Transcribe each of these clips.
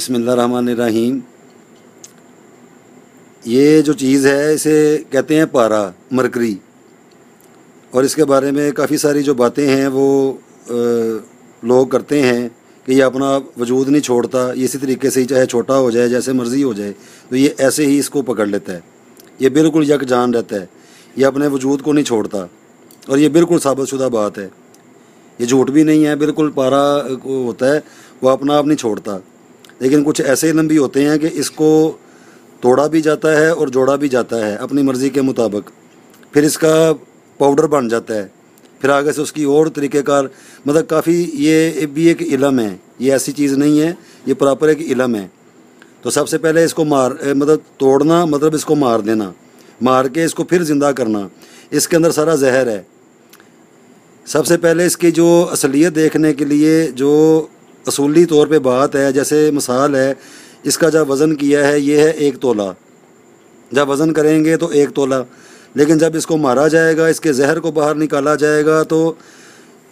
बिस्मिल्लाहिर्रहमानिर्रहीम। ये जो चीज़ है इसे कहते हैं पारा, मरकरी। और इसके बारे में काफ़ी सारी जो बातें हैं वो लोग करते हैं कि ये अपना वजूद नहीं छोड़ता, ये इसी तरीके से ही चाहे छोटा हो जाए, जैसे मर्ज़ी हो जाए, तो ये ऐसे ही इसको पकड़ लेता है। ये बिल्कुल यकजान रहता है, ये अपने वजूद को नहीं छोड़ता। और ये बिल्कुल साबितशुदा बात है, ये झूठ भी नहीं है। बिल्कुल पारा होता है, वो अपना आप नहीं छोड़ता। लेकिन कुछ ऐसे इल्म भी होते हैं कि इसको तोड़ा भी जाता है और जोड़ा भी जाता है अपनी मर्ज़ी के मुताबिक, फिर इसका पाउडर बन जाता है, फिर आगे से उसकी और तरीक़ेकार, मतलब काफ़ी ये भी एक इल्म है, ये ऐसी चीज़ नहीं है, ये प्रॉपर एक इल्म है। तो सबसे पहले इसको मतलब तोड़ना, मतलब इसको मार देना, मार के इसको फिर ज़िंदा करना, इसके अंदर सारा जहर है। सबसे पहले इसकी जो असलियत देखने के लिए जो असूली तौर पे बात है, जैसे मिसाल है, इसका जब वज़न किया है ये है 1 तोला, जब वज़न करेंगे तो 1 तोला। लेकिन जब इसको मारा जाएगा, इसके जहर को बाहर निकाला जाएगा, तो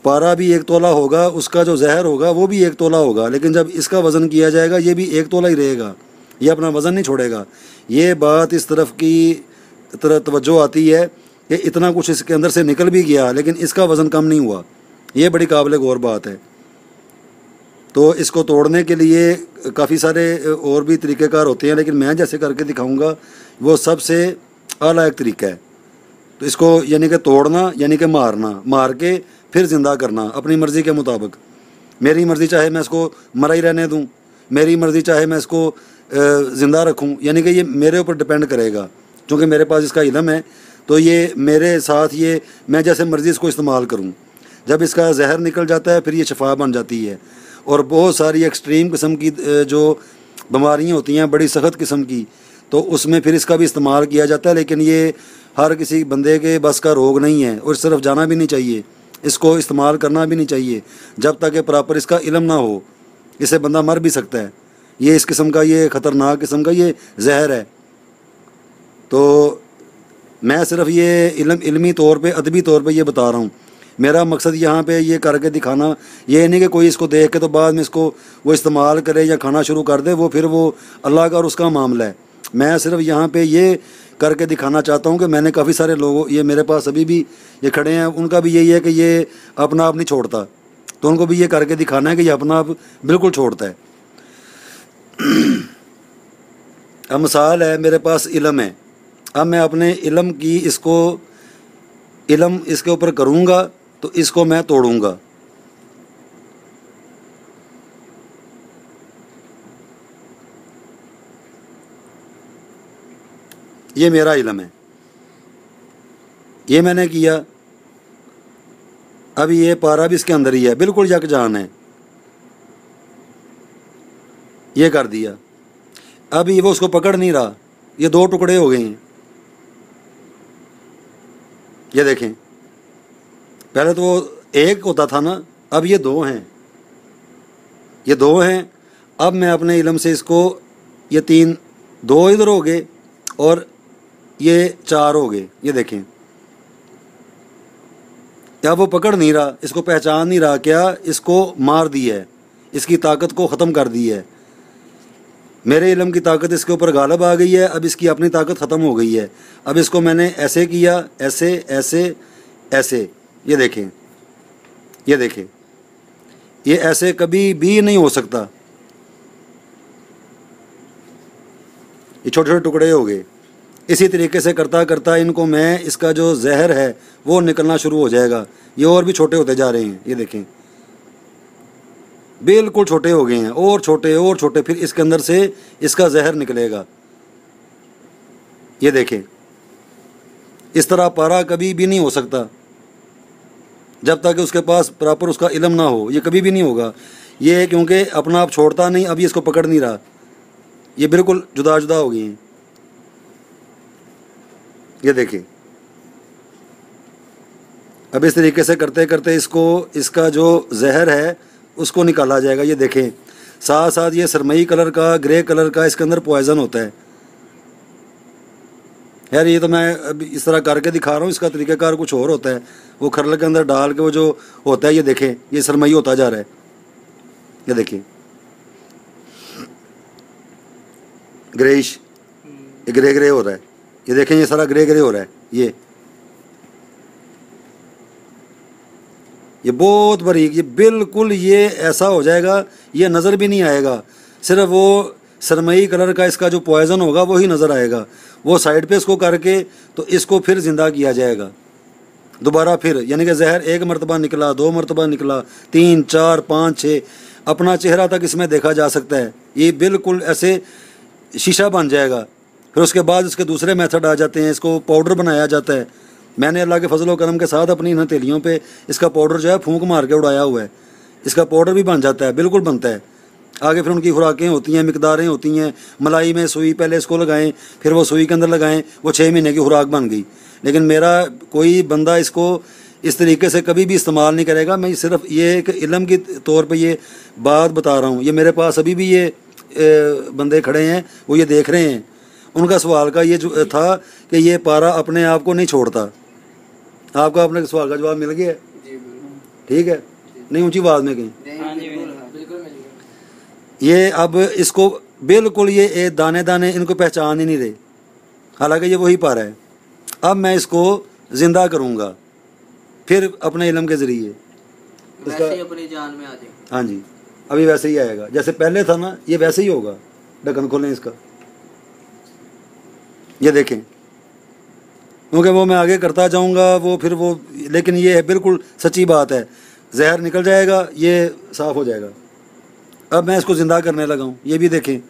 पारा भी 1 तोला होगा, उसका जो जहर होगा वो भी 1 तोला होगा। लेकिन जब इसका वज़न किया जाएगा ये भी 1 तोला ही रहेगा, ये अपना वज़न नहीं छोड़ेगा। ये बात इस तरफ तवज्जो आती है कि इतना कुछ इसके अंदर से निकल भी गया लेकिन इसका वज़न कम नहीं हुआ, ये बड़ी काबिल गौर बात है। तो इसको तोड़ने के लिए काफ़ी सारे और भी तरीक़ेकार होते हैं, लेकिन मैं जैसे करके दिखाऊंगा वो सबसे आला एक तरीका है। तो इसको यानी कि तोड़ना, यानी कि मारना, मार के फिर ज़िंदा करना अपनी मर्ज़ी के मुताबिक। मेरी मर्ज़ी चाहे मैं इसको मरा ही रहने दूँ, मेरी मर्ज़ी चाहे मैं इसको ज़िंदा रखूँ, यानी कि ये मेरे ऊपर डिपेंड करेगा। क्योंकि मेरे पास इसका इल्म है तो ये मेरे साथ, ये मैं जैसे मर्ज़ी इसको इस्तेमाल करूँ। जब इसका जहर निकल जाता है फिर ये शफा बन जाती है। और बहुत सारी एक्सट्रीम किस्म की जो बीमारियाँ होती हैं, बड़ी सख्त किस्म की, तो उसमें फिर इसका भी इस्तेमाल किया जाता है। लेकिन ये हर किसी बंदे के बस का रोग नहीं है और इस तरफ जाना भी नहीं चाहिए, इसको इस्तेमाल करना भी नहीं चाहिए जब तक कि प्रॉपर इसका इल्म ना हो। इससे बंदा मर भी सकता है। ये इस किस्म का, ये ख़तरनाक किस्म का ये जहर है। तो मैं सिर्फ ये इल्मी तौर पे, अदबी तौर पे ये बता रहा हूँ। मेरा मकसद यहाँ पे ये करके दिखाना ये नहीं कि कोई इसको देख के तो बाद में इसको वो इस्तेमाल करे या खाना शुरू कर दे, वो फिर वो अल्लाह का और उसका मामला है। मैं सिर्फ यहाँ पे ये करके दिखाना चाहता हूँ कि मैंने काफ़ी सारे लोगों, ये मेरे पास अभी भी ये खड़े हैं, उनका भी यही है कि ये अपना आप नहीं छोड़ता, तो उनको भी ये करके दिखाना है कि ये अपना आप बिल्कुल छोड़ता है। अब मिसाल है, मेरे पास इल्म है, अब मैं अपने इल्म की इल्म इसके ऊपर करूँगा तो इसको मैं तोड़ूंगा। ये मेरा इल्म है, ये मैंने किया। अब ये पारा भी इसके अंदर ही है, बिल्कुल यकजान है, ये कर दिया। अब ये वो उसको पकड़ नहीं रहा, ये 2 टुकड़े हो गए हैं। ये देखें, पहले तो वो 1 होता था ना, अब ये 2 हैं, ये 2 हैं। अब मैं अपने इल्म से इसको, ये 3, 2 इधर हो गए और ये 4 हो गए। ये देखें, क्या वो पकड़ नहीं रहा, इसको पहचान नहीं रहा, क्या इसको मार दिया है, इसकी ताकत को ख़त्म कर दी है। मेरे इल्म की ताकत इसके ऊपर गालिब आ गई है, अब इसकी अपनी ताकत ख़त्म हो गई है। अब इसको मैंने ऐसे किया, ऐसे ऐसे ऐसे, ये देखें, ये देखें, ये ऐसे कभी भी नहीं हो सकता। ये छोटे छोटे टुकड़े हो गए। इसी तरीके से करता करता इनको मैं, इसका जो जहर है वो निकलना शुरू हो जाएगा। ये और भी छोटे होते जा रहे हैं, ये देखें, बिल्कुल छोटे हो गए हैं, और छोटे और छोटे, फिर इसके अंदर से इसका जहर निकलेगा। ये देखें, इस तरह पारा कभी भी नहीं हो सकता जब तक उसके पास प्रॉपर उसका इल्म ना हो, ये कभी भी नहीं होगा। ये क्योंकि अपना आप छोड़ता नहीं, अब ये इसको पकड़ नहीं रहा, ये बिल्कुल जुदा जुदा हो गए हैं। ये देखिए, अब इस तरीके से करते करते इसको, इसका जो जहर है उसको निकाला जाएगा। ये देखें, साथ साथ ये सरमई कलर का, ग्रे कलर का इसके अंदर पॉइज़न होता है। यार ये तो मैं अभी इस तरह करके दिखा रहा हूँ, इसका तरीक़ाकार कुछ और होता है। वो खरल के अंदर डाल के वो जो होता है, ये देखें, ये सरमई होता जा रहा है। ये देखिए, ग्रेइश, ये ग्रे ग्रे हो रहा है, ये देखें ये सारा ग्रे ग्रे हो रहा है। ये बहुत बारीक, ये बिल्कुल ये ऐसा हो जाएगा ये नज़र भी नहीं आएगा, सिर्फ वो सरमई कलर का इसका जो पॉइज़न होगा वही नज़र आएगा। वो साइड पे इसको करके तो इसको फिर ज़िंदा किया जाएगा दोबारा फिर, यानी कि जहर एक मरतबा निकला, 2 मरतबा निकला, 3 4 5 6, अपना चेहरा तक इसमें देखा जा सकता है। ये बिल्कुल ऐसे शीशा बन जाएगा। फिर उसके बाद इसके दूसरे मेथड आ जाते हैं, इसको पाउडर बनाया जाता है। मैंने अल्लाह के फजल व करम के साथ अपनी इन हथेलियों पे इसका पाउडर जो है फूंक मार के उड़ाया हुआ है। इसका पाउडर भी बन जाता है, बिल्कुल बनता है। आगे फिर उनकी खुराकें होती हैं, मिकदारें होती हैं। मलाई में सुई पहले इसको लगाएं, फिर वो सुई के अंदर लगाएं, वो 6 महीने की खुराक बन गई। लेकिन मेरा कोई बंदा इसको इस तरीके से कभी भी इस्तेमाल नहीं करेगा। मैं सिर्फ ये एक इल्म के तौर पे ये बात बता रहा हूँ। ये मेरे पास अभी भी ये बंदे खड़े हैं, वो ये देख रहे हैं। उनका सवाल का ये जो था कि ये पारा अपने आप को नहीं छोड़ता। आपका अपने सवाल का जवाब मिल गया? ठीक है, नहीं ऊंची आवाज़ में कहीं। ये अब इसको बिल्कुल ये दाने दाने इनको पहचान ही नहीं रहे, हालांकि ये वही पारा है। अब मैं इसको ज़िंदा करूँगा फिर अपने इल्म के ज़रिए, वैसे ही अपनी जान में आ जाए। हाँ जी, अभी वैसे ही आएगा जैसे पहले था ना, ये वैसे ही होगा। ढक्कन खोलें इसका, ये देखें, क्योंकि वो मैं आगे करता जाऊंगा वो फिर वो, लेकिन ये है बिल्कुल सच्ची बात है। जहर निकल जाएगा, ये साफ़ हो जाएगा। अब मैं इसको ज़िंदा करने लगा हूँ, ये भी देखें।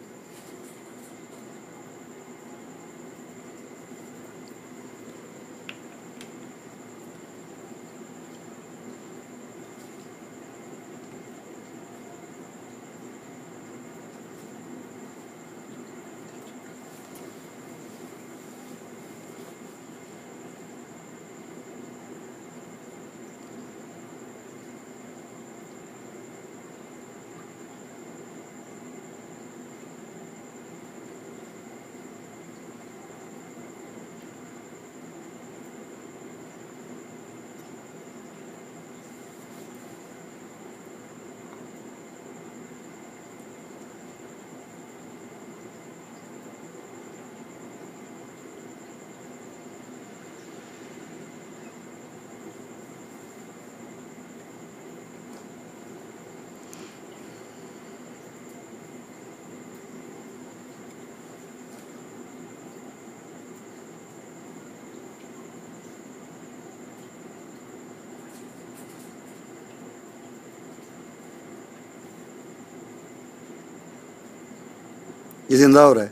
ये जिंदा हो रहा है,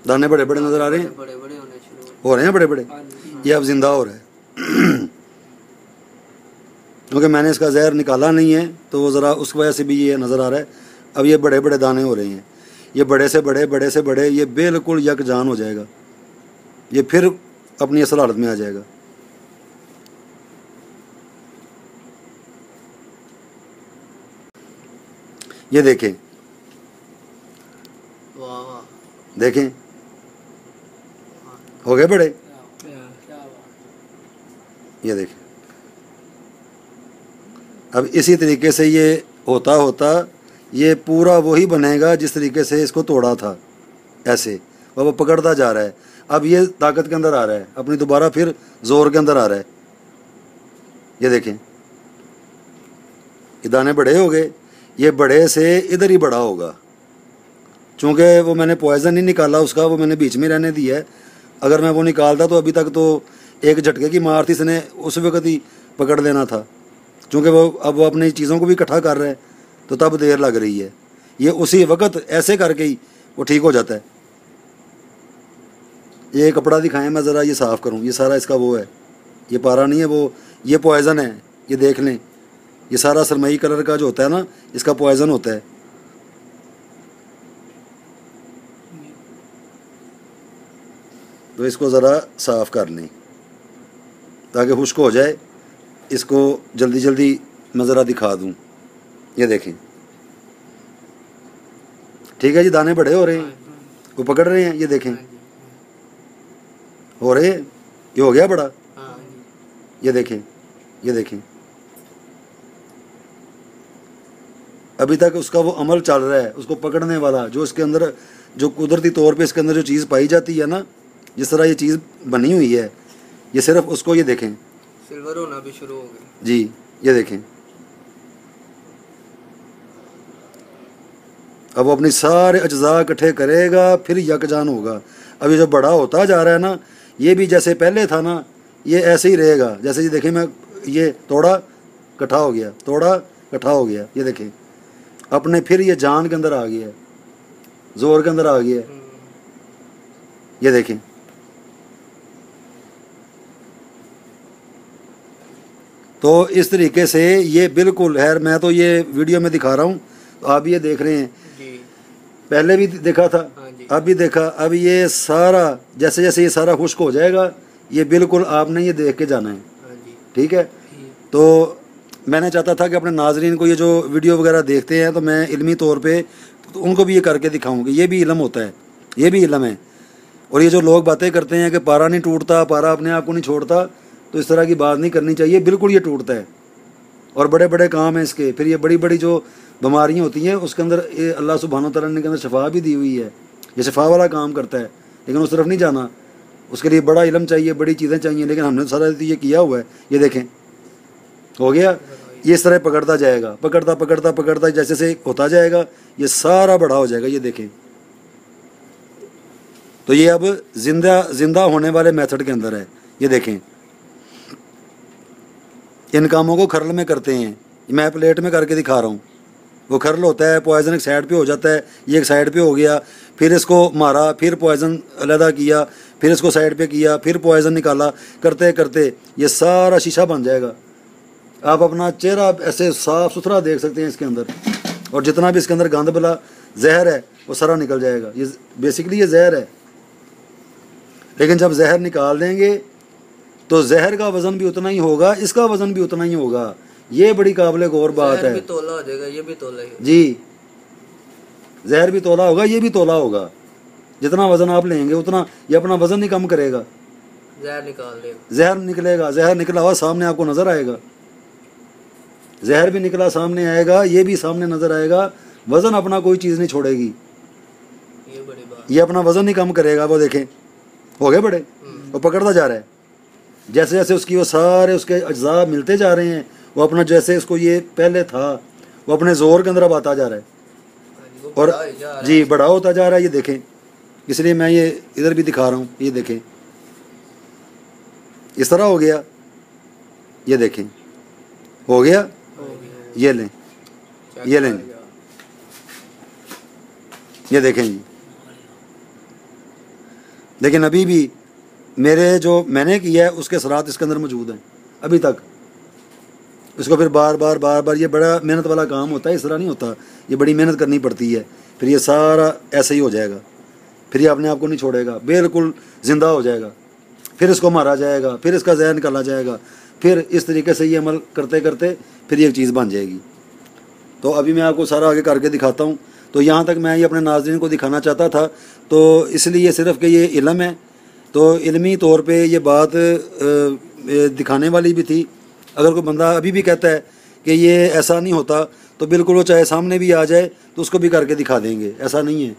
दाने बड़े बड़े नज़र आ रहे हैं, बड़े बड़े होने शुरू हो रहे हैं बड़े बड़े। ये अब जिंदा हो रहा है क्योंकि मैंने इसका जहर निकाला नहीं है, तो वो ज़रा उस वजह से भी ये नज़र आ रहा है। अब ये बड़े बड़े दाने हो रहे हैं, ये बड़े से बड़े, बड़े से बड़े, ये बिल्कुल यकजान हो जाएगा। ये फिर अपनी असल हालत में आ जाएगा। ये देखें, वाह वाह, देखें, हो गए बड़े। ये देखें, अब इसी तरीके से ये होता होता ये पूरा वही बनेगा जिस तरीके से इसको तोड़ा था, ऐसे वो पकड़ता जा रहा है। अब ये ताकत के अंदर आ रहा है, अपनी दोबारा फिर ज़ोर के अंदर आ रहा है। ये देखें, ये दाने बड़े हो गए, ये बड़े से इधर ही बड़ा होगा। चूँकि वो मैंने पॉइज़न नहीं निकाला उसका, वो मैंने बीच में रहने दिया है। अगर मैं वो निकालता तो अभी तक तो एक झटके की मार थी, इसने उस वक्त ही पकड़ लेना था। चूँकि वो अब वो अपनी चीज़ों को भी इकट्ठा कर रहा है, तो तब देर लग रही है। ये उसी वक्त ऐसे करके ही वो ठीक हो जाता है। ये कपड़ा दिखाएं, मैं ज़रा ये साफ़ करूं। ये सारा इसका वो है, ये पारा नहीं है, वो ये पॉइज़न है। ये देख लें, ये सारा सरमई कलर का जो होता है ना, इसका पॉइज़न होता है। तो इसको ज़रा साफ़ कर लें ताकि खुश्क हो जाए। इसको जल्दी जल्दी मैं ज़रा दिखा दूं। ये देखें, ठीक है जी, दाने बड़े हो रहे हैं, वो पकड़ रहे हैं। ये देखें, हो रहे हैं, ये हो गया बड़ा। ये देखें, ये देखें, अभी तक उसका वो अमल चल रहा है, उसको पकड़ने वाला जो इसके अंदर जो कुदरती तौर पे इसके अंदर जो चीज़ पाई जाती है ना, जिस तरह ये चीज़ बनी हुई है, ये सिर्फ उसको ये देखें सिल्वर होना भी शुरू हो गया जी, ये देखें। अब वो अपनी सारे अज्जा इकट्ठे करेगा, फिर यकजान होगा। अब ये जो बड़ा होता जा रहा है ना, ये भी जैसे पहले था ना, ये ऐसे ही रहेगा। जैसे ये देखें, मैं ये तोड़ा इकट्ठा हो गया, तोड़ा इकट्ठा हो गया, ये देखें अपने फिर ये जान के अंदर आ गया है, जोर के अंदर आ गया है, ये देखें। तो इस तरीके से ये बिल्कुल है। मैं तो ये वीडियो में दिखा रहा हूँ, तो आप ये देख रहे हैं, जी। पहले भी देखा था, हाँ जी। अब भी देखा। अब ये सारा जैसे जैसे ये सारा खुश्क हो जाएगा, ये बिल्कुल आपने ये देख के जाना है, हाँ जी। ठीक है। तो मैंने चाहता था कि अपने नाजरीन को ये जो वीडियो वगैरह देखते हैं, तो मैं इल्मी तौर पे तो उनको भी ये करके दिखाऊं कि ये भी इल्म होता है, ये भी इल्म है। और ये जो लोग बातें करते हैं कि पारा नहीं टूटता, पारा अपने आप को नहीं छोड़ता, तो इस तरह की बात नहीं करनी चाहिए। बिल्कुल ये टूटता है और बड़े बड़े काम हैं इसके। फिर ये बड़ी बड़ी जो बीमारियाँ होती हैं, उसके अंदर ये अल्लाह सुब्हानो तआला ने के अंदर शफा भी दी हुई है, ये शफा वाला काम करता है। लेकिन उस तरफ नहीं जाना, उसके लिए बड़ा इल्म चाहिए, बड़ी चीज़ें चाहिए। लेकिन हमने सारा ये किया हुआ है, ये देखें हो गया। ये इस तरह पकड़ता जाएगा, पकड़ता पकड़ता पकड़ता जैसे से होता जाएगा, ये सारा बड़ा हो जाएगा, ये देखें। तो ये अब जिंदा होने वाले मेथड के अंदर है, ये देखें। इन कामों को खरल में करते हैं, मैं प्लेट में करके दिखा रहा हूँ। वो खरल होता है, पॉइजन एक साइड पे हो जाता है, ये एक साइड पे हो गया, फिर इसको मारा, फिर पॉइजन अलहदा किया, फिर इसको साइड पे किया, फिर पॉइजन निकाला, करते करते ये सारा शीशा बन जाएगा। आप अपना चेहरा ऐसे साफ़ सुथरा देख सकते हैं इसके अंदर, और जितना भी इसके अंदर गंद बला जहर है वो सारा निकल जाएगा। ये बेसिकली ये जहर है। लेकिन जब जहर निकाल देंगे तो जहर का वज़न भी उतना ही होगा, इसका वज़न भी उतना ही होगा। ये बड़ी काबिल गौर बात है। भी तोला हो जाएगा, ये भी तोला ही जी, जहर भी तोला होगा, ये भी तोला होगा। जितना वज़न आप लेंगे उतना ये अपना वज़न नहीं कम करेगा, जहर निकाल देगा, जहर निकलेगा। जहर निकला हुआ सामने आपको नज़र आएगा, जहर भी निकला सामने आएगा, ये भी सामने नज़र आएगा। वज़न अपना कोई चीज़ नहीं छोड़ेगी, ये बड़ी बात। ये अपना वज़न नहीं कम करेगा। वो देखें हो गए बड़े, वो पकड़ता जा रहा है। जैसे जैसे उसकी वो सारे उसके अज्जा मिलते जा रहे हैं, वो अपना जैसे उसको ये पहले था वो अपने ज़ोर के अंदर अब आता जा रहा है, और जी बड़ा होता जा रहा है, ये देखें। इसलिए मैं ये इधर भी दिखा रहा हूँ, ये देखें इस तरह हो गया, ये देखें हो गया। ये लें, ये लें, ये देखें जी। लेकिन अभी भी मेरे जो मैंने किया है उसके असरात इसके अंदर मौजूद हैं अभी तक। इसको फिर बार बार बार बार, ये बड़ा मेहनत वाला काम होता है, इस तरह नहीं होता, ये बड़ी मेहनत करनी पड़ती है। फिर ये सारा ऐसे ही हो जाएगा, फिर ये अपने आप को नहीं छोड़ेगा, बिल्कुल ज़िंदा हो जाएगा। फिर इसको मारा जाएगा, फिर इसका जहर निकाला जाएगा, फिर इस तरीके से ये अमल करते करते फिर ये एक चीज़ बन जाएगी। तो अभी मैं आपको सारा आगे करके दिखाता हूँ। तो यहाँ तक मैं ये अपने नाज़रीन को दिखाना चाहता था, तो इसलिए सिर्फ कि ये इल्म है, तो इल्मी तौर पे ये बात दिखाने वाली भी थी। अगर कोई बंदा अभी भी कहता है कि ये ऐसा नहीं होता, तो बिल्कुल वो चाहे सामने भी आ जाए तो उसको भी करके दिखा देंगे, ऐसा नहीं है।